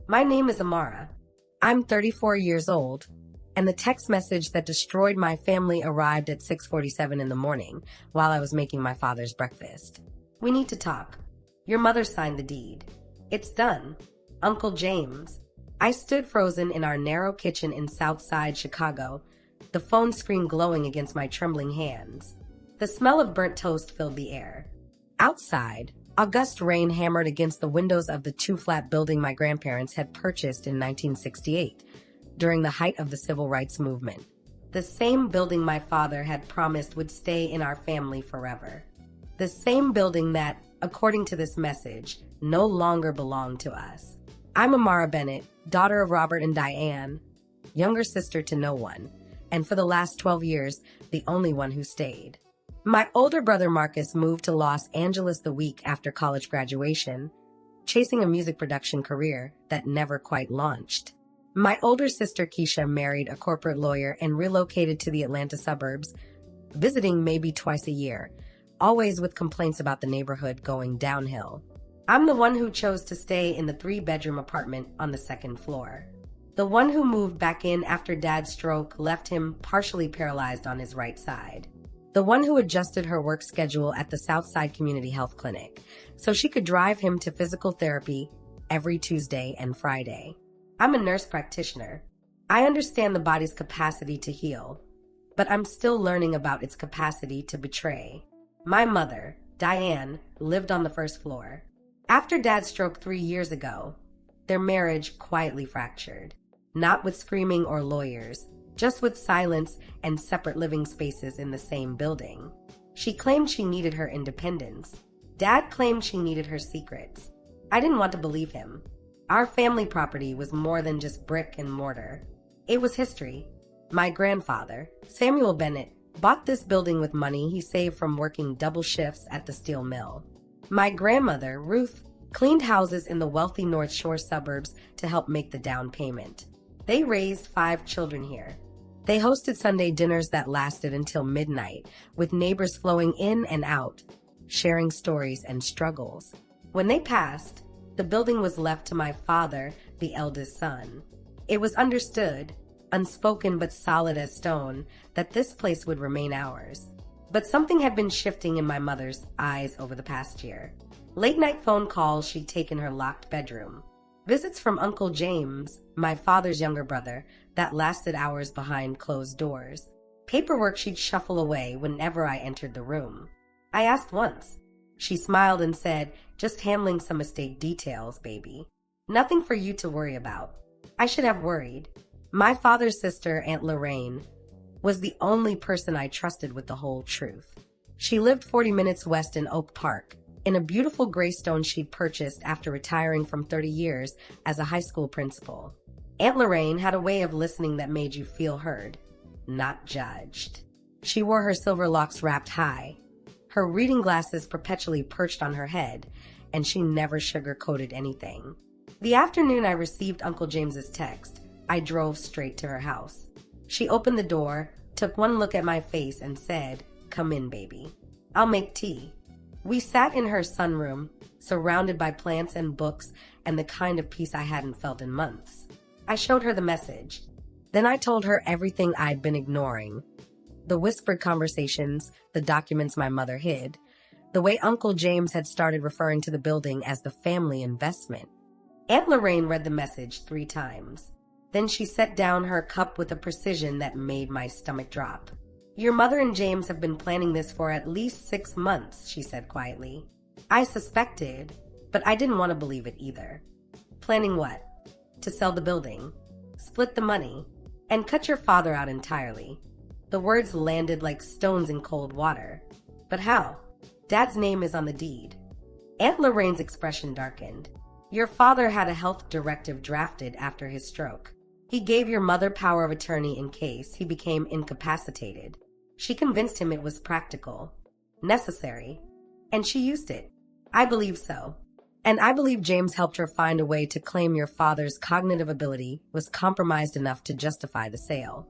My name is Amara. I'm 34 years old, and the text message that destroyed my family arrived at 6:47 in the morning while I was making my father's breakfast. We need to talk. Your mother signed the deed. It's done. Uncle James. I stood frozen in our narrow kitchen in Southside Chicago, the phone screen glowing against my trembling hands. The smell of burnt toast filled the air. Outside, August rain hammered against the windows of the two-flat building my grandparents had purchased in 1968, during the height of the civil rights movement. The same building my father had promised would stay in our family forever. The same building that, according to this message, no longer belonged to us. I'm Amara Bennett, daughter of Robert and Diane, younger sister to no one, and for the last 12 years, the only one who stayed. My older brother Marcus moved to Los Angeles the week after college graduation, chasing a music production career that never quite launched. My older sister Keisha married a corporate lawyer and relocated to the Atlanta suburbs, visiting maybe twice a year, always with complaints about the neighborhood going downhill. I'm the one who chose to stay in the 3-bedroom apartment on the second floor. The one who moved back in after Dad's stroke left him partially paralyzed on his right side. The one who adjusted her work schedule at the Southside Community Health Clinic so she could drive him to physical therapy every Tuesday and Friday. I'm a nurse practitioner. I understand the body's capacity to heal, but I'm still learning about its capacity to betray. My mother, Diane, lived on the first floor. After Dad's stroke 3 years ago, their marriage quietly fractured, not with screaming or lawyers, just with silence and separate living spaces in the same building. She claimed she needed her independence. Dad claimed she needed her secrets. I didn't want to believe him. Our family property was more than just brick and mortar. It was history. My grandfather, Samuel Bennett, bought this building with money he saved from working double shifts at the steel mill. My grandmother, Ruth, cleaned houses in the wealthy North Shore suburbs to help make the down payment. They raised 5 children here. They hosted Sunday dinners that lasted until midnight, with neighbors flowing in and out, sharing stories and struggles. When they passed, the building was left to my father, the eldest son. It was understood, unspoken but solid as stone, that this place would remain ours. But something had been shifting in my mother's eyes over the past year. Late-night phone calls she'd taken her locked bedroom. Visits from Uncle James, my father's younger brother, that lasted hours behind closed doors. Paperwork she'd shuffle away whenever I entered the room. I asked once. She smiled and said, "Just handling some estate details, baby. Nothing for you to worry about." I should have worried. My father's sister, Aunt Lorraine, was the only person I trusted with the whole truth. She lived 40 minutes west in Oak Park, in a beautiful graystone she'd purchased after retiring from 30 years as a high school principal. Aunt Lorraine had a way of listening that made you feel heard, not judged. She wore her silver locks wrapped high, her reading glasses perpetually perched on her head, and she never sugar-coated anything. The afternoon I received Uncle James's text, I drove straight to her house. She opened the door, took one look at my face, and said, "Come in, baby. I'll make tea." We sat in her sunroom, surrounded by plants and books and the kind of peace I hadn't felt in months. I showed her the message. Then I told her everything I'd been ignoring. The whispered conversations, the documents my mother hid, the way Uncle James had started referring to the building as the family investment. Aunt Lorraine read the message 3 times. Then she set down her cup with a precision that made my stomach drop. "Your mother and James have been planning this for at least 6 months," she said quietly. I suspected, but I didn't want to believe it either. Planning what? To sell the building, split the money, and cut your father out entirely. The words landed like stones in cold water. But how? Dad's name is on the deed. Aunt Lorraine's expression darkened. Your father had a health directive drafted after his stroke. He gave your mother power of attorney in case he became incapacitated. She convinced him it was practical, necessary, and she used it. I believe so. And I believe James helped her find a way to claim your father's cognitive ability was compromised enough to justify the sale.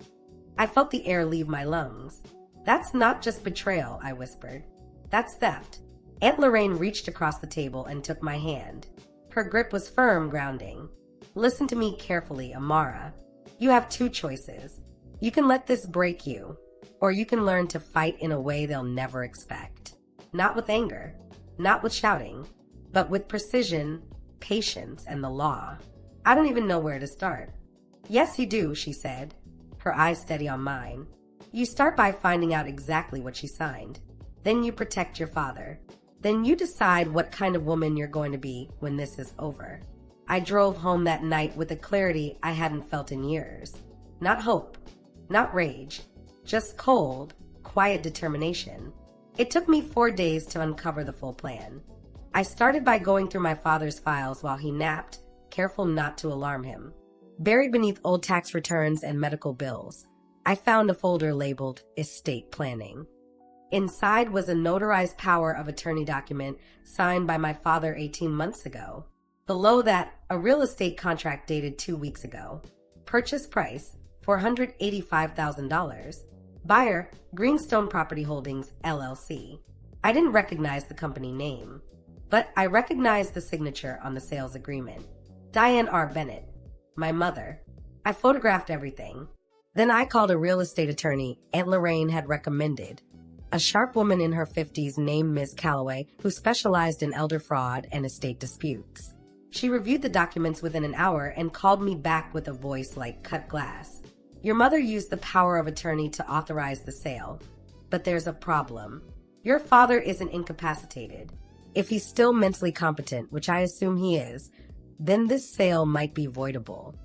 I felt the air leave my lungs. That's not just betrayal, I whispered. That's theft. Aunt Lorraine reached across the table and took my hand. Her grip was firm, grounding. Listen to me carefully, Amara. You have two choices. You can let this break you, or you can learn to fight in a way they'll never expect. Not with anger, not with shouting, but with precision, patience, and the law. I don't even know where to start. Yes, you do, she said, her eyes steady on mine. You start by finding out exactly what she signed. Then you protect your father. Then you decide what kind of woman you're going to be when this is over. I drove home that night with a clarity I hadn't felt in years. Not hope, not rage, just cold, quiet determination. It took me 4 days to uncover the full plan. I started by going through my father's files while he napped, careful not to alarm him. Buried beneath old tax returns and medical bills, I found a folder labeled Estate Planning. Inside was a notarized power of attorney document signed by my father 18 months ago. Below that, a real estate contract dated 2 weeks ago. Purchase price, $485,000. Buyer, Greenstone Property Holdings, LLC. I didn't recognize the company name, but I recognized the signature on the sales agreement. Diane R. Bennett, my mother. I photographed everything. Then I called a real estate attorney Aunt Lorraine had recommended, a sharp woman in her 50s named Ms. Calloway who specialized in elder fraud and estate disputes. She reviewed the documents within an hour and called me back with a voice like cut glass. Your mother used the power of attorney to authorize the sale, but there's a problem. Your father isn't incapacitated. If he's still mentally competent, which I assume he is, then this sale might be voidable.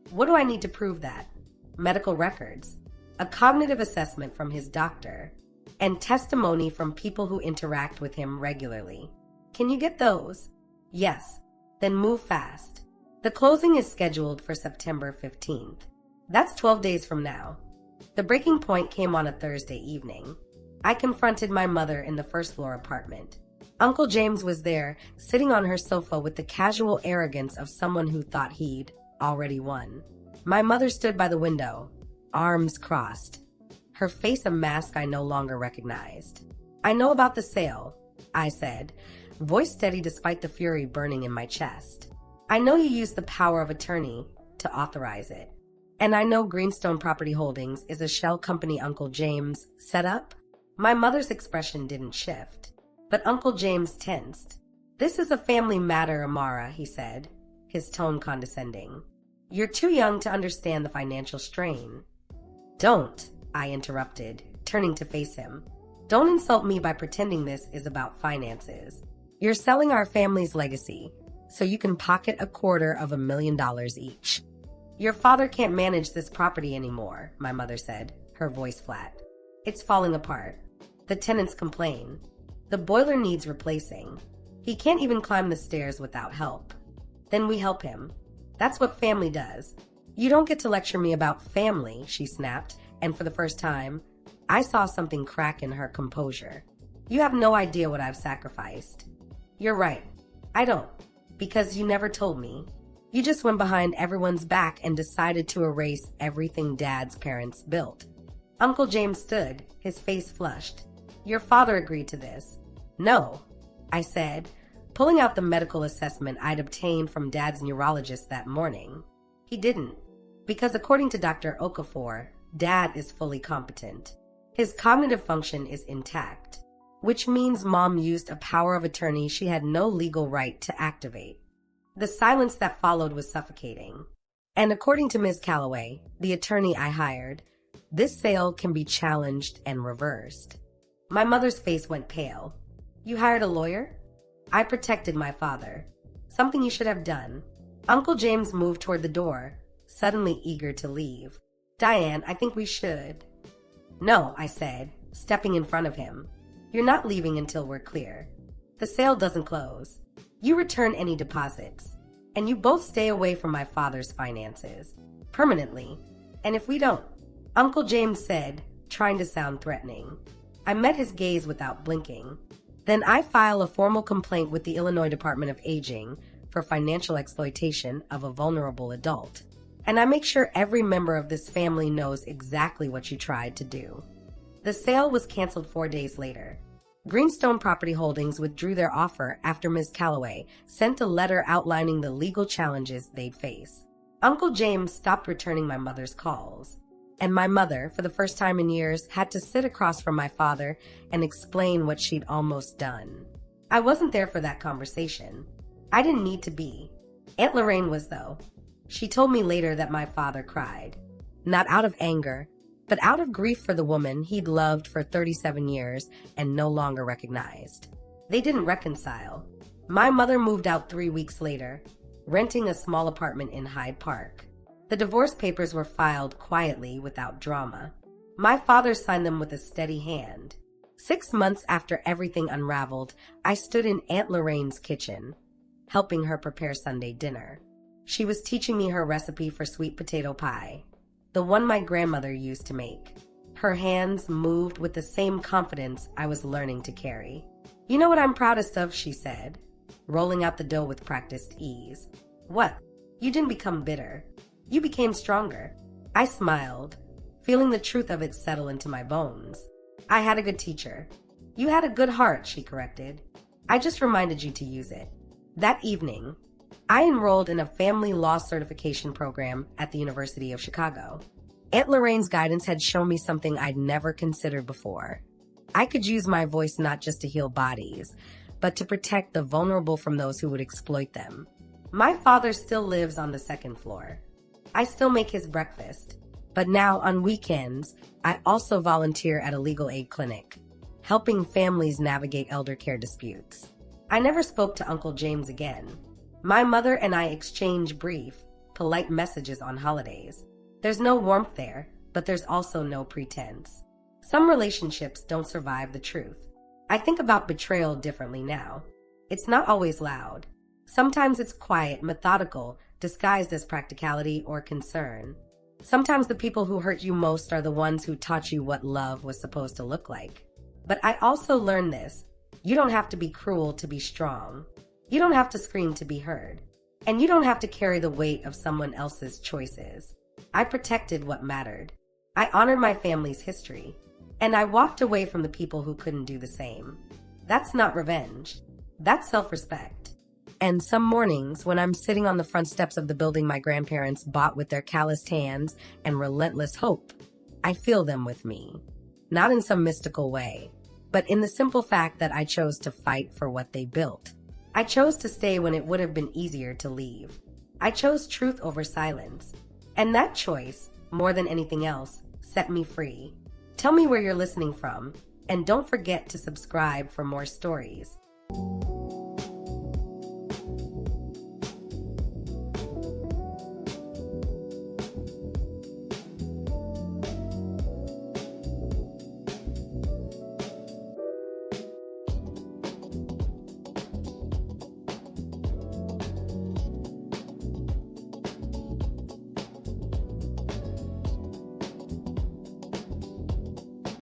What do I need to prove that? Medical records, a cognitive assessment from his doctor, and testimony from people who interact with him regularly. Can you get those? Yes. Then move fast. The closing is scheduled for September 15th. That's 12 days from now. The breaking point came on a Thursday evening. I confronted my mother in the first-floor apartment. Uncle James was there, sitting on her sofa with the casual arrogance of someone who thought he'd already won. My mother stood by the window, arms crossed, her face a mask I no longer recognized. I know about the sale, I said, voice steady despite the fury burning in my chest. I know you used the power of attorney to authorize it. And I know Greenstone Property Holdings is a shell company Uncle James set up. My mother's expression didn't shift, but Uncle James tensed. This is a family matter, Amara, he said, his tone condescending. You're too young to understand the financial strain. Don't, I interrupted, turning to face him. Don't insult me by pretending this is about finances. You're selling our family's legacy, so you can pocket $250,000 each. Your father can't manage this property anymore, my mother said, her voice flat. It's falling apart. The tenants complain. The boiler needs replacing. He can't even climb the stairs without help. Then we help him. That's what family does. You don't get to lecture me about family, she snapped, and for the first time, I saw something crack in her composure. You have no idea what I've sacrificed. You're right. I don't, because you never told me. You just went behind everyone's back and decided to erase everything Dad's parents built. Uncle James stood, his face flushed. Your father agreed to this. No, I said, pulling out the medical assessment I'd obtained from Dad's neurologist that morning. He didn't, because according to Dr. Okafor, Dad is fully competent. His cognitive function is intact, which means Mom used a power of attorney she had no legal right to activate. The silence that followed was suffocating. And according to Ms. Calloway, the attorney I hired, this sale can be challenged and reversed. My mother's face went pale. You hired a lawyer? I protected my father. Something you should have done. Uncle James moved toward the door, suddenly eager to leave. Diane, I think we should. No, I said, stepping in front of him. You're not leaving until we're clear. The sale doesn't close. You return any deposits, and you both stay away from my father's finances. Permanently. And if we don't, Uncle James said, trying to sound threatening. I met his gaze without blinking. Then I file a formal complaint with the Illinois Department of Aging for financial exploitation of a vulnerable adult. And I make sure every member of this family knows exactly what you tried to do. The sale was canceled 4 days later. Greenstone Property Holdings withdrew their offer after Ms. Calloway sent a letter outlining the legal challenges they'd face. Uncle James stopped returning my mother's calls, and my mother, for the first time in years, had to sit across from my father and explain what she'd almost done. I wasn't there for that conversation. I didn't need to be. Aunt Lorraine was, though. She told me later that my father cried, not out of anger, but out of grief for the woman he'd loved for 37 years and no longer recognized. They didn't reconcile. My mother moved out 3 weeks later, renting a small apartment in Hyde Park. The divorce papers were filed quietly without drama. My father signed them with a steady hand. 6 months after everything unraveled, I stood in Aunt Lorraine's kitchen, helping her prepare Sunday dinner. She was teaching me her recipe for sweet potato pie, the one my grandmother used to make. Her hands moved with the same confidence I was learning to carry. "You know what I'm proudest of," she said, rolling out the dough with practiced ease. "What? You didn't become bitter. You became stronger." I smiled, feeling the truth of it settle into my bones. "I had a good teacher." "You had a good heart," she corrected. "I just reminded you to use it." That evening, I enrolled in a family law certification program at the University of Chicago. Aunt Lorraine's guidance had shown me something I'd never considered before. I could use my voice not just to heal bodies, but to protect the vulnerable from those who would exploit them. My father still lives on the second floor. I still make his breakfast, but now on weekends, I also volunteer at a legal aid clinic, helping families navigate elder care disputes. I never spoke to Uncle James again. My mother and I exchange brief, polite messages on holidays. There's no warmth there, but there's also no pretense. Some relationships don't survive the truth. I think about betrayal differently now. It's not always loud. Sometimes it's quiet, methodical, disguised as practicality or concern. Sometimes the people who hurt you most are the ones who taught you what love was supposed to look like. But I also learned this. You don't have to be cruel to be strong. You don't have to scream to be heard. And you don't have to carry the weight of someone else's choices. I protected what mattered. I honored my family's history. And I walked away from the people who couldn't do the same. That's not revenge. That's self-respect. And some mornings, when I'm sitting on the front steps of the building my grandparents bought with their calloused hands and relentless hope, I feel them with me. Not in some mystical way, but in the simple fact that I chose to fight for what they built. I chose to stay when it would have been easier to leave. I chose truth over silence. And that choice, more than anything else, set me free. Tell me where you're listening from, and don't forget to subscribe for more stories.